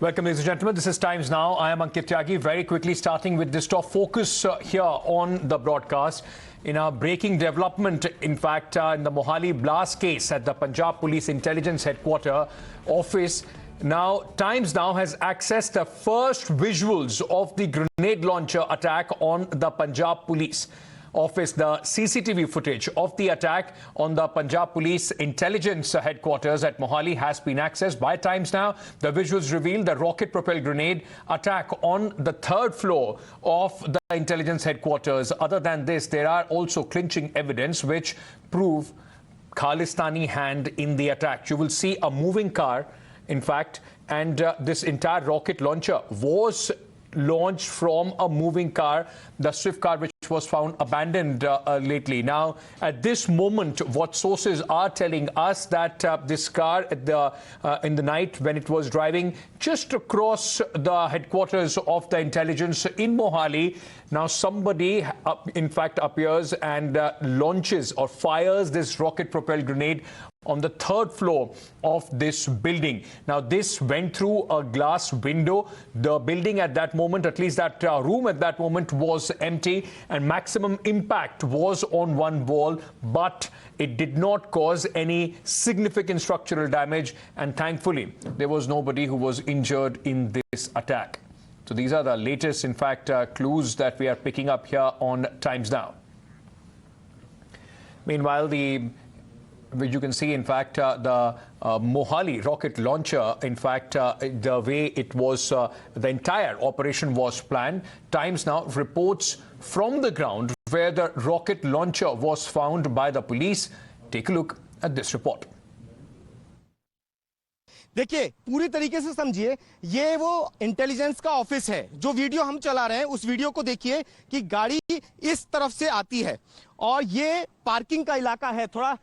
Welcome, ladies and gentlemen. This is Times Now. I am Ankit Tyagi. Very quickly, starting with this top focus here on the broadcast. In a breaking development, in fact, in the Mohali blast case at the Punjab Police Intelligence Headquarter office. Now, Times Now has accessed the first visuals of the grenade launcher attack on the Punjab Police office. The CCTV footage of the attack on the Punjab Police Intelligence Headquarters at Mohali has been accessed by Times Now. The visuals reveal the rocket-propelled grenade attack on the third floor of the Intelligence Headquarters. Other than this, there are also clinching evidence which prove Khalistani hand in the attack. You will see a moving car, in fact, and this entire rocket launcher was launched from a moving car, the Swift car which was found abandoned lately. Now, at this moment, what sources are telling us that this car in the night when it was driving just across the headquarters of the intelligence in Mohali, now somebody in fact appears and launches or fires this rocket-propelled grenade on the third floor of this building. Now, this went through a glass window. The building at that moment, at least that room at that moment, was empty, and maximum impact was on one wall, but it did not cause any significant structural damage, and thankfully there was nobody who was injured in this attack. So these are the latest, in fact, clues that we are picking up here on Times Now. Meanwhile, you can see, in fact, the Mohali rocket launcher, in fact, the way it was, the entire operation was planned. Times Now reports from the ground where the rocket launcher was found by the police. Take a look at this report. देखिए, पूरी तरीके से समझिए, ये वो intelligence का office है। जो वीडियो हम चला रहे हैं, उस वीडियो को देखिए कि गाड़ी इस तरफ से आती है और ये पार्किंग का इलाका है। थोड़ा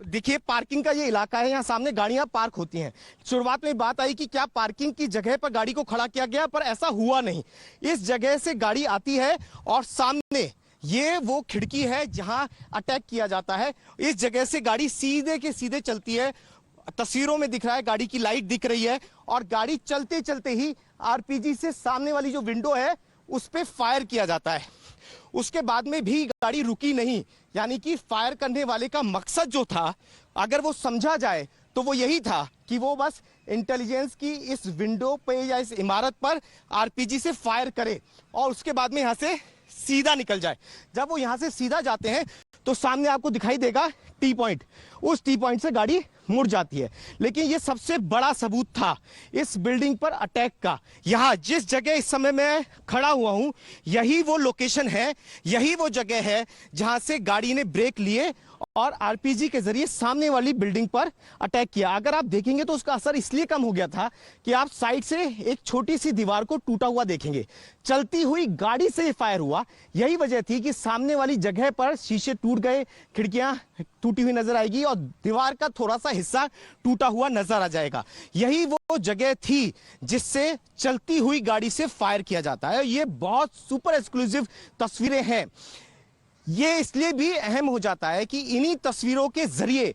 देखिए, पार्किंग का ये इलाका है, यहाँ सामने गाड़ियां पार्क होती हैं। शुरुआत में बात आई कि क्या पार्किंग की जगह पर गाड़ी को खड़ा किया गया, पर ऐसा हुआ नहीं। इस जगह से गाड़ी आती है और सामने ये वो खिड़की है जहां अटैक किया जाता है। इस जगह से गाड़ी सीधे के सीधे चलती है। तस्वीरों में दिख रहा है, गाड़ी की लाइट दिख रही है और गाड़ी चलते चलते ही आरपीजी से सामने वाली जो विंडो है उस पे फायर किया जाता है। उसके बाद में भी गाड़ी रुकी नहीं, यानी कि फायर करने वाले का मकसद जो था, अगर वो समझा जाए तो वो यही था कि वो बस इंटेलिजेंस की इस विंडो पे या इस इमारत पर आरपीजी से फायर करे और उसके बाद में यहां से सीधा निकल जाए। जब वो यहां से सीधा जाते हैं तो सामने आपको दिखाई देगा टी पॉइंट, उस टी पॉइंट से गाड़ी मुड़ जाती है। लेकिन ये सबसे बड़ा सबूत था इस बिल्डिंग पर अटैक का। यहां जिस जगह इस समय मैं खड़ा हुआ हूं, यही वो लोकेशन है, यही वो जगह है जहां से गाड़ी ने ब्रेक लिए और आरपीजी के जरिए सामने वाली बिल्डिंग पर अटैक किया। अगर आप देखेंगे तो उसका असर इसलिए कम हो गया था कि आप साइड से एक छोटी सी दीवार को टूटा हुआ देखेंगे। चलती हुई गाड़ी से फायर हुआ, यही वजह थी कि सामने वाली जगह पर शीशे टूट गए, खिड़कियां टूटी हुई नजर आएगी और दीवार का थोड़ा सा हिस्सा टूटा हुआ नजर आ जाएगा। यही वो जगह थी जिससे चलती हुई गाड़ी से फायर किया जाता है। ये बहुत सुपर एक्सक्लूसिव तस्वीरें हैं। ये इसलिए भी अहम हो जाता है कि इन्हीं तस्वीरों के जरिए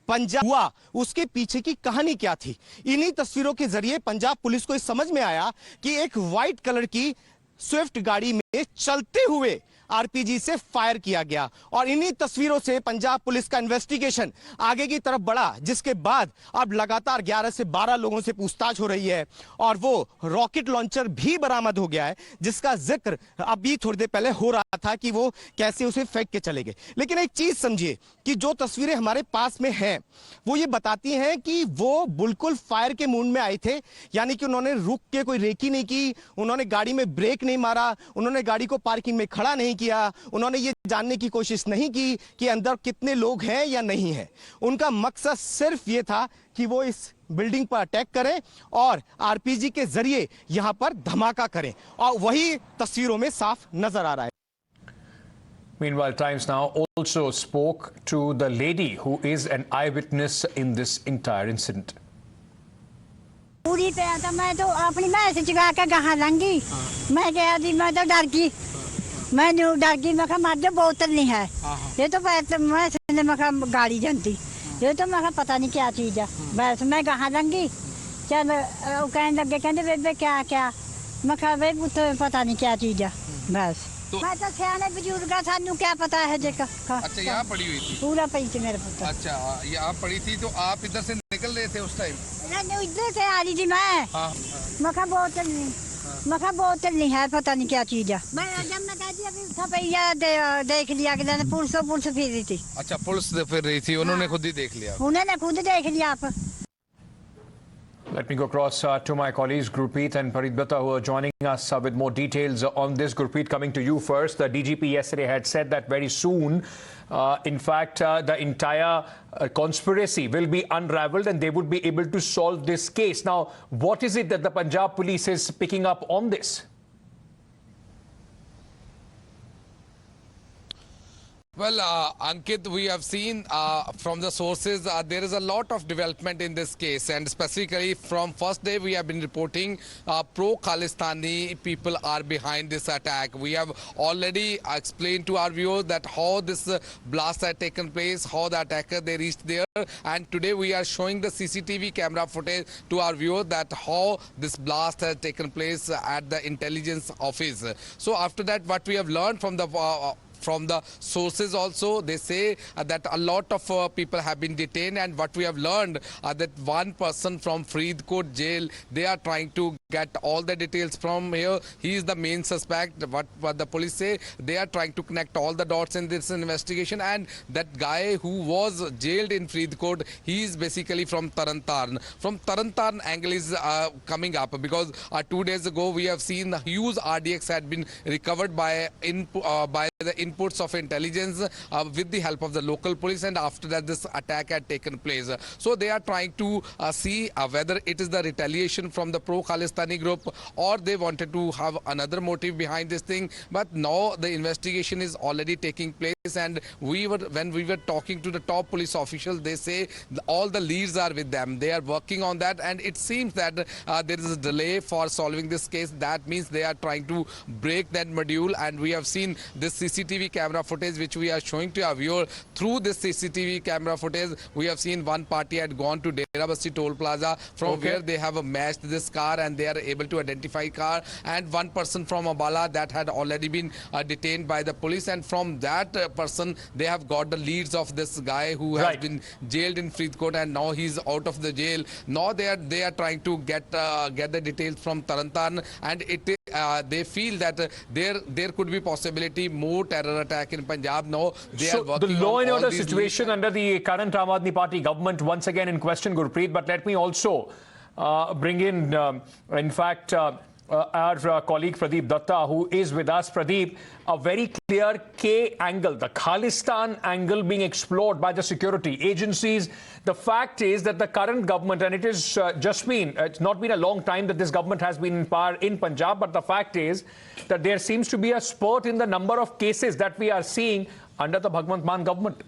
पंजाब हुआ, उसके पीछे की कहानी क्या थी। इन्हीं तस्वीरों के जरिए पंजाब पुलिस को इस समझ में आया कि एक व्हाइट कलर की स्विफ्ट गाड़ी में चलते हुए आरपीजी से फायर किया गया और इन्हीं तस्वीरों से पंजाब पुलिस का इन्वेस्टिगेशन आगे की तरफ बढ़ा, जिसके बाद अब लगातार 11 से 12 लोगों से पूछताछ हो रही है और वो रॉकेट लॉन्चर भी बरामद हो गया है, जिसका जिक्र अभी थोड़ी देर पहले हो रहा था कि वो कैसे उसे फेंक के चले गए। लेकिन एक चीज समझिए कि जो तस्वीरें हमारे पास में हैं वो ये बताती हैं कि वो बिल्कुल फायर के मूड में आए थे, यानी कि उन्होंने रुक के कोई रेकी नहीं की, उन्होंने गाड़ी में ब्रेक नहीं मारा, उन्होंने गाड़ी को पार्किंग में खड़ा नहीं किया, उन्होंने ये जानने की कोशिश नहीं की कि अंदर कितने लोग हैं या नहीं हैं। उनका मकसद सिर्फ ये था कि वो इस बिल्डिंग पर अटैक करें और आरपीजी के जरिए यहां पर धमाका करें और वही तस्वीरों में साफ नजर आ रहा है। Meanwhile, Times Now also spoke to the lady who is an eyewitness in this entire incident. पूरी तरह तो मैं तो अपनी भैंस चुका के कहाँ लंगी, मैं गया थी, मैं तो डर गई, मैं डर गई, मैं मर जो बोतल नहीं है, ये तो मैं गाड़ी जानती, ये तो मैं पता नहीं क्या चीज़ है, बस मैं कहाँ लंगी, चल वो कहने लगे कहते बेबे क्या क्या मैं कहा बे पुत पता नहीं क्या चीज़ है बस मैं तो सियाने बुजुर्ग सानू क्या पता है जे का अच्छा यहाँ पड़ी हुई थी पूरा पई थी मेरे पुत्र अच्छा यहाँ पड़ी थी तो आप इधर से निकल रहे थे उस टाइम नहीं इधर से आ रही थी मैं कहा बोतल नहीं मैं कहा बोतल नहीं है पता नहीं क्या चीज़ है मैं जब मैं कहती अभी उठा पैया देख लिया कि पुलिस फिर रही थी अच्छा पुलिस फिर रही थी उन्होंने खुद ही देख लिया उन्होंने खुद देख लिया आप Let me go across to my colleagues Gurpreet and Paridbata who are joining us with more details on this. Gurpreet, coming to you first. The DGP yesterday had said that very soon, in fact, the entire conspiracy will be unraveled and they would be able to solve this case. Now, what is it that the Punjab police is picking up on this? Well, Ankit, we have seen from the sources there is a lot of development in this case, and specifically from first day we have been reporting pro-Khalistani people are behind this attack. We have already explained to our viewers that how this blast had taken place, how the attacker they reached there, and today we are showing the CCTV camera footage to our viewers that how this blast has taken place at the intelligence office. So after that, what we have learned from the sources also, they say that a lot of people have been detained, and what we have learned that one person from Faridkot jail, they are trying to get all the details from here. He is the main suspect. What the police say, they are trying to connect all the dots in this investigation, and that guy who was jailed in Faridkot, he is basically from Tarantarn. From Tarantarn angle is coming up because 2 days ago we have seen huge RDX had been recovered by the inputs of intelligence with the help of the local police, and after that this attack had taken place. So they are trying to see whether it is the retaliation from the pro-Khalistani group or they wanted to have another motive behind this thing. But now the investigation is already taking place, and when we were talking to the top police officials, they say all the leads are with them. They are working on that, and it seems that there is a delay for solving this case. That means they are trying to break that module, and we have seen this CCTV camera footage which we are showing to our viewer. Through this CCTV camera footage, we have seen one party had gone to Dera Basti toll plaza from where they have matched this car and they are able to identify car, and one person from Ambala that had already been detained by the police, and from that person they have got the leads of this guy who has been jailed in Faridkot, and now he's out of the jail. Now they are trying to get the details from Tarantarn, and they feel that there could be possibility more terror attack in Punjab. Now they are working the law on and all order these situation under the current Aam Aadmi Party government once again in question, Gurpreet. But let me also bring in fact, our colleague Pradeep Datta, who is with us. Pradeep, a very clear K angle, the Khalistan angle being explored by the security agencies. The fact is that the current government, and it is it's not been a long time that this government has been in power in Punjab, but the fact is that there seems to be a spurt in the number of cases that we are seeing under the Bhagwant Mann government.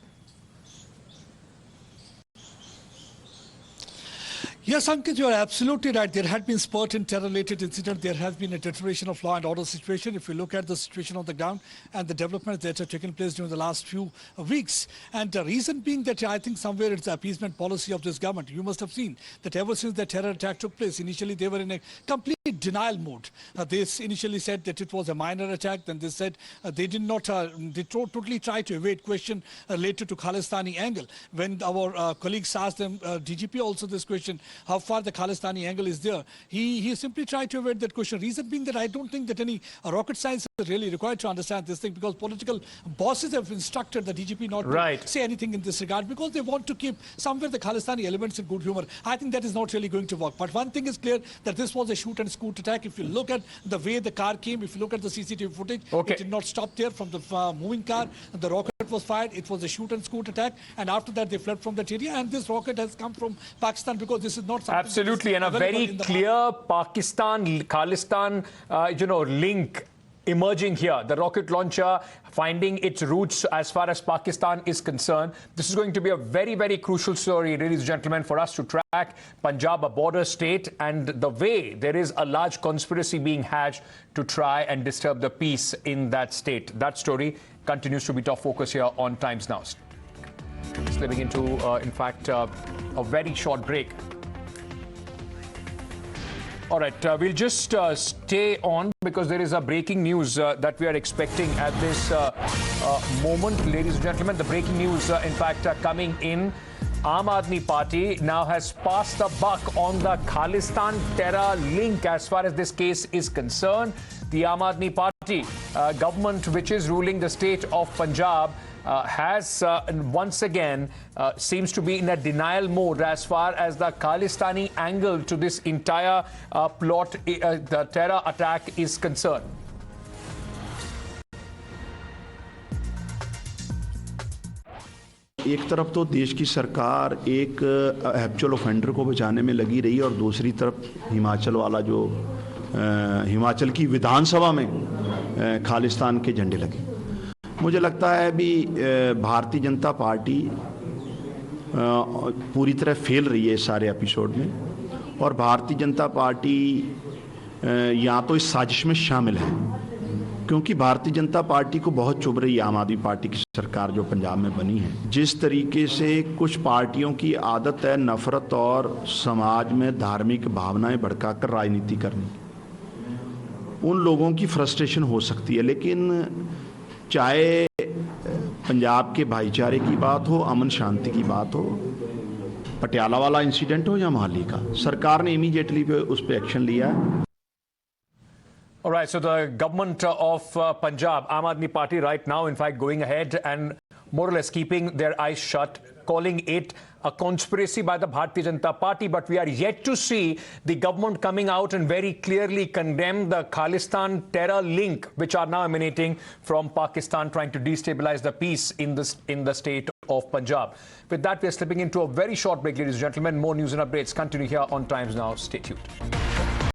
Yes, Ankit, you are absolutely right. There had been spurt in terror-related incident. There has been a deterioration of law and order situation. If you look at the situation on the ground and the developments that have taken place during the last few weeks. And the reason being that I think somewhere it's the appeasement policy of this government. You must have seen that ever since the terror attack took place, initially they were in a complete denial mode. They initially said that it was a minor attack. Then they said they did not, they totally tried to evade question related to Khalistani angle. When our colleagues asked them, DGP also this question, how far the Khalistani angle is there, he simply tried to evade that question. Reason being that I don't think that any rocket science is really required to understand this thing, because political bosses have instructed the DGP not to say anything in this regard, because they want to keep somewhere the Khalistani elements in good humor. I think that is not really going to work. But one thing is clear, that this was a shoot and scoot attack. If you look at the way the car came, if you look at the CCTV footage, it did not stop there. From the moving car, the rocket was fired. It was a shoot and scoot attack, and after that they fled from that area, and this rocket has come from Pakistan, because this is not something absolutely, and a very clear Pakistan-Khalistan link emerging here. The rocket launcher finding its roots as far as Pakistan is concerned. This is going to be a very, very crucial story, ladies and gentlemen, for us to track. Punjab, a border state, and the way there is a large conspiracy being hatched to try and disturb the peace in that state. That story continues to be top focus here on Times Now. Slipping into, in fact, a very short break. All right, we'll just stay on because there is a breaking news that we are expecting at this moment. Ladies and gentlemen, the breaking news, in fact, coming in. Aam Aadmi Party now has passed the buck on the Khalistan terror link as far as this case is concerned. The Aam Aadmi Party government, which is ruling the state of Punjab, has once again seems to be in a denial mode as far as the Khalistani angle to this entire plot, the terror attack is concerned. एक तरफ तो देश की सरकार एक habitual offender को बचाने में लगी रही और दूसरी तरफ हिमाचल वाला जो हिमाचल की विधानसभा में खालिस्तान के झंडे लगे। मुझे लगता है अभी भारतीय जनता पार्टी पूरी तरह फेल रही है इस सारे एपिसोड में और भारतीय जनता पार्टी या तो इस साजिश में शामिल है क्योंकि भारतीय जनता पार्टी को बहुत चुभ रही है आम आदमी पार्टी की सरकार जो पंजाब में बनी है। जिस तरीके से कुछ पार्टियों की आदत है नफरत और समाज में धार्मिक भावनाएं भड़काकर राजनीति करनी, उन लोगों की फ्रस्ट्रेशन हो सकती है। लेकिन चाहे पंजाब के भाईचारे की बात हो, अमन शांति की बात हो, पटियाला वाला इंसिडेंट हो या मोहाली का, सरकार ने इमीडिएटली उस पर एक्शन लिया है। All right, so the government of Punjab, Aam Aadmi Party right now, in fact, going ahead and more or less keeping their eyes shut, calling it a conspiracy by the Bharatiya Janata Party. But we are yet to see the government coming out and very clearly condemn the Khalistan terror link, which are now emanating from Pakistan, trying to destabilize the peace in the state of Punjab. With that, we are slipping into a very short break, ladies and gentlemen. More news and updates continue here on Times Now. Stay tuned.